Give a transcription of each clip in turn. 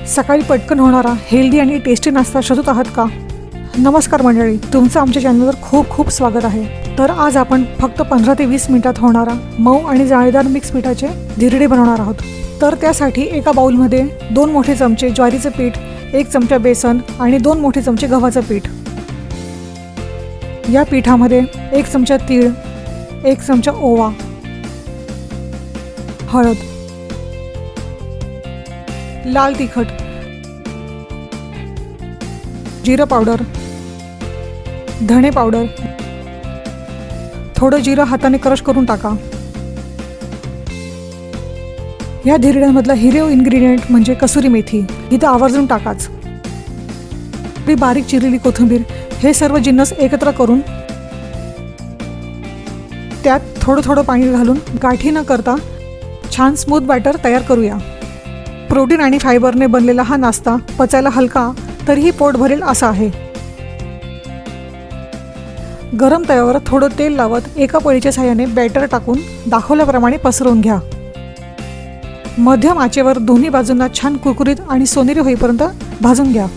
सकाळी पटकन होणारा हेल्दी आणि टेस्टी नाश्ता शोधत आहात का? नमस्कार मंडळी, तुमचं आमच्या चॅनलवर खूप खूप स्वागत आहे. तर आज आपण फक्त 15 ते 20 मिनिटात होणारा मऊ आणि जाळीदार मिक्स पिठाचे धिरडे बनवणार आहोत. तर त्यासाठी एका बाउलमध्ये 2 मोठे चमचे ज्वारीचे पीठ, 1 चमचा बेसन आणि 2 मोठे चमचे गव्हाचं पीठ. या पिठामध्ये 1 चमचा तीळ, 1 चमचा ओवा, हळद, लाल तिखट, जिरं पावडर, धणे पावडर, थोडं जिरं हाताने क्रश करून टाका. या धिरड्यांमधला हिरव इन्ग्रेडियंट म्हणजे कसुरी मेथी, इथं आवर्जून टाकाच. बारीक चिरलेली कोथिंबीर, हे सर्व जिन्नस एकत्र करून त्यात थोडं थोडं पाणी घालून गाठी न करता छान स्मूथ बॅटर तयार करूया. प्रोटीन आणि फायबरने बनलेला हा नाश्ता पचायला हलका तरीही पोट भरेल असा आहे. गरम तव्यावर थोडं तेल लावत एका पळीच्या साहाय्याने बॅटर टाकून दाखवल्याप्रमाणे पसरवून घ्या. मध्यम आचेवर दोन्ही बाजूंना छान कुरकुरीत आणि सोनेरी होईपर्यंत भाजून घ्या.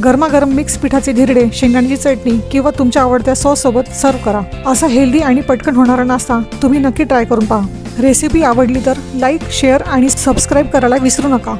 गरमागरम मिक्स पिठाचे धिरडे शेंगदाण्याची चटणी किंवा तुमच्या आवडत्या सॉस सोबत सर्व करा. असा हेल्दी आणि पटकन होणारा नाश्ता तुम्ही नक्की ट्राय करून पहा. रेसिपी आवडली तर लाईक, शेअर आणि सबस्क्राईब करायला विसरू नका.